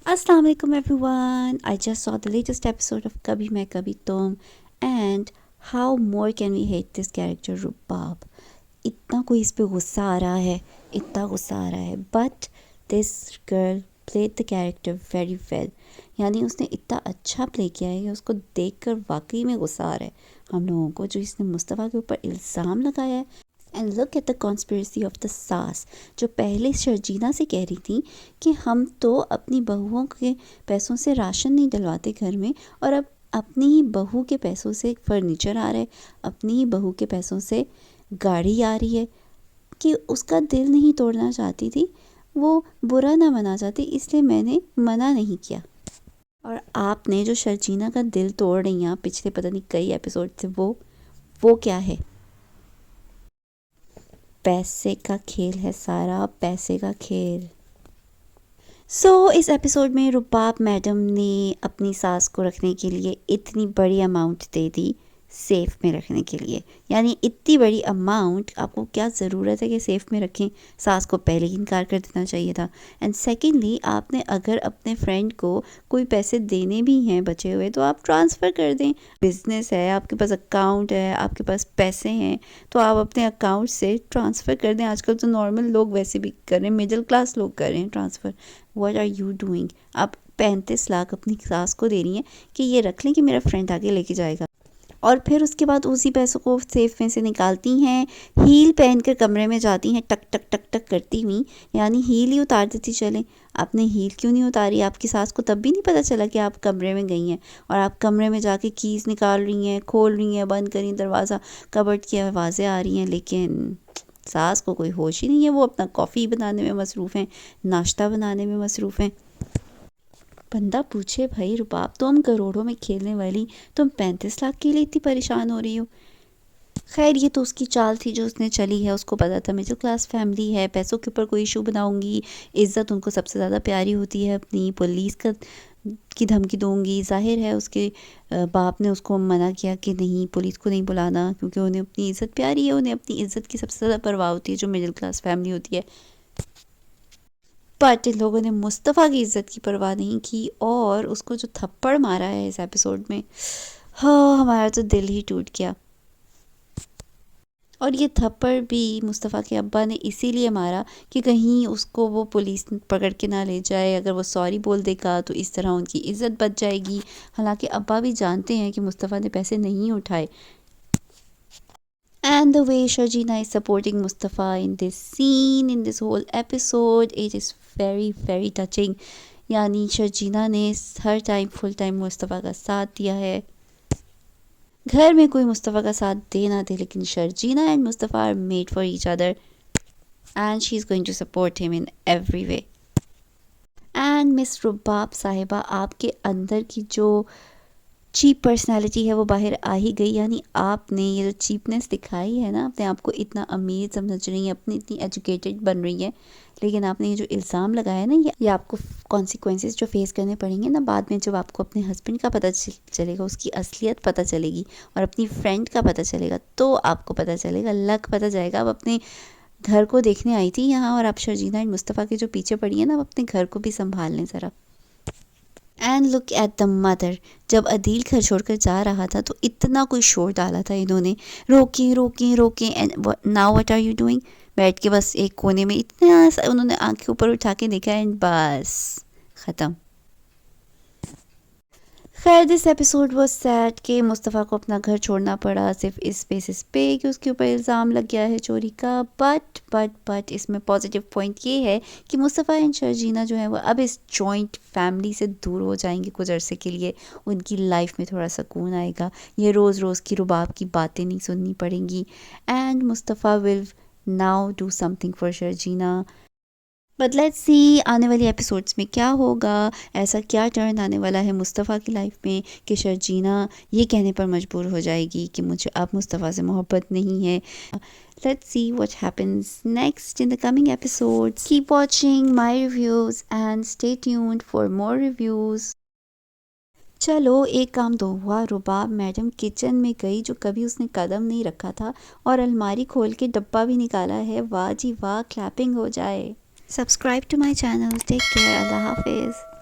Assalamu alaikum everyone. I just saw the latest episode of Kabhi Main Kabhi Tum and how more can we hate this character Rubab. इतना कोई इस पे गुस्सा आ रहा है, इतना गुस्सा आ रहा है, but this girl played the character very well. यानी उसने इतना अच्छा प्ले किया है कि उसको देखकर वाकई में गुस्सा आ रहा है हम लोगों को, जो इसने मुस्तफ़ा के ऊपर इल्ज़ाम लगाया है. And look at the conspiracy of the सास, जो पहले शर्जीना से कह रही थी कि हम तो अपनी बहुओं के पैसों से राशन नहीं डलवाते घर में, और अब अपनी ही बहू के पैसों से फर्नीचर आ रहा है, अपनी ही बहू के पैसों से गाड़ी आ रही है, कि उसका दिल नहीं तोड़ना चाहती थी, वो बुरा ना मना चाहती, इसलिए मैंने मना नहीं किया. और आपने जो शर्जीना का दिल तोड़ रही हैं पिछले पता नहीं कई एपिसोड से, वो क्या है? पैसे का खेल है सारा, पैसे का खेल. इस एपिसोड में रुबाब मैडम ने अपनी सास को रखने के लिए इतनी बड़ी अमाउंट दे दी, सेफ़ में रखने के लिए. यानी इतनी बड़ी अमाउंट आपको क्या ज़रूरत है कि सेफ़ में रखें? सास को पहले ही इनकार कर देना चाहिए था. एंड सेकेंडली, आपने अगर अपने फ्रेंड को कोई पैसे देने भी हैं बचे हुए, तो आप ट्रांसफ़र कर दें. बिज़नेस है, आपके पास अकाउंट है, आपके पास पैसे हैं, तो आप अपने अकाउंट से ट्रांसफ़र कर दें. आजकल तो नॉर्मल लोग वैसे भी कर रहे हैं, मिडिल क्लास लोग कर रहे हैं transfer. What are you doing? आप 35 लाख अपनी सास को दे रही हैं कि ये रख लें कि मेरा फ्रेंड आगे लेके जाएगा, और फिर उसके बाद उसी पैसों को सेफ में से निकालती हैं, हील पहनकर कमरे में जाती हैं टक टक टक टक करती हुई. यानी हील ही उतार देती चलें. आपने हील क्यों नहीं उतारी? आपकी सास को तब भी नहीं पता चला कि आप कमरे में गई हैं, और आप कमरे में जाके कीज़ निकाल रही हैं, खोल रही हैं, बंद करी दरवाज़ा, कबर्ड की आवाज़ें आ रही हैं, लेकिन सास को कोई होश ही नहीं है. वो अपना कॉफ़ी बनाने में मसरूफ़ हैं, नाश्ता बनाने में मसरूफ़ हैं. बंदा पूछे, भाई रुबाब, तुम करोड़ों में खेलने वाली, तुम 35 लाख के लिए इतनी परेशान हो रही हो? खैर, ये तो उसकी चाल थी जो उसने चली है. उसको पता था मिडिल क्लास फैमिली है, पैसों के ऊपर कोई इशू बनाऊंगी, इज़्ज़त उनको सबसे ज़्यादा प्यारी होती है अपनी, पुलिस का की धमकी दूंगी. जाहिर है उसके बाप ने उसको मना किया कि नहीं, पुलिस को नहीं बुलाना, क्योंकि उन्हें अपनी इज़्ज़त प्यारी है, उन्हें अपनी इज़्ज़त की सबसे ज़्यादा परवाह होती है, जो मिडिल क्लास फैमिली होती है. बट इन लोगों ने मुस्तफ़ा की इज़्ज़त की परवाह नहीं की, और उसको जो थप्पड़ मारा है इस एपिसोड में, हाँ, हमारा तो दिल ही टूट गया. और ये थप्पड़ भी मुस्तफ़ा के अब्बा ने इसीलिए मारा कि कहीं उसको वो पुलिस पकड़ के ना ले जाए. अगर वो सॉरी बोल देगा तो इस तरह उनकी इज़्ज़त बच जाएगी. हालांकि अब्बा भी जानते हैं कि मुस्तफ़ा ने पैसे नहीं उठाए. And the way Shajina is supporting Mustafa in this scene, in this whole episode, it is very, very touching. यानी शर्जीना ने हर टाइम फुल टाइम मुस्तफ़ा का साथ दिया है. घर में कोई मुस्तफ़ा का साथ दे ना दे, लेकिन Sharjeena and Mustafa are made for each other, and she is going to support him in every way. And miss Rubab Sahiba, आपके अंदर की जो चीप पर्सनालिटी है वो बाहर आ ही गई. यानी आपने ये जो चीपनेस दिखाई है ना, अपने आप को इतना अमीर समझ रही है, अपनी इतनी एजुकेटेड बन रही है, लेकिन आपने ये जो इल्ज़ाम लगाया ना, ये आपको कॉन्सिक्वेंसेस जो फेस करने पड़ेंगे ना बाद में, जब आपको अपने हस्बैंड का पता चलेगा, उसकी असलियत पता चलेगी, और अपनी फ्रेंड का पता चलेगा, तो आपको पता चलेगा, लक पता जाएगा. आप अपने घर को देखने आई थी यहाँ, और आप शर्जीना एंड मुस्तफ़ा के जो पीछे पड़ी है ना, आप अपने घर को भी संभाल लें ज़रा. And look at the mother, जब अदील घर छोड़कर जा रहा था तो इतना कोई शोर डाला था इन्होंने, रोकें रोकें रोकें. And now what are you doing? बैठ के बस एक कोने में इतना उन्होंने आंखें ऊपर उठा के देखा, एंड बस ख़त्म. खैर, दिस एपिसोड वाज सैड कि मुस्तफ़ा को अपना घर छोड़ना पड़ा सिर्फ इस बेसिस पे कि उसके ऊपर इल्ज़ाम लग गया है चोरी का. बट इसमें पॉजिटिव पॉइंट ये है कि मुस्तफ़ा एंड शर्जीना जो है वो अब इस जॉइंट फैमिली से दूर हो जाएंगे कुछ अरसे के लिए. उनकी लाइफ में थोड़ा सुकून आएगा, ये रोज़ रोज़ की रुबाब की बातें नहीं सुननी पड़ेंगी, and Mustafa will now do something for Sharjeena. But let's see आने वाली एपिसोड्स में क्या होगा, ऐसा क्या टर्न आने वाला है मुस्तफ़ा की लाइफ में कि शर्जीना ये कहने पर मजबूर हो जाएगी कि मुझे अब मुस्तफ़ा से मोहब्बत नहीं है. Let's see what happens next in the coming episodes. Keep watching my reviews and stay tuned for more reviews. चलो, एक काम तो हुआ, रुबाब मैडम किचन में गई जो कभी उसने कदम नहीं रखा था, और अलमारी खोल के डब्बा भी निकाला है. वाह जी वाह, क्लैपिंग हो जाए. Subscribe to my channel. Take care. Allah Hafiz.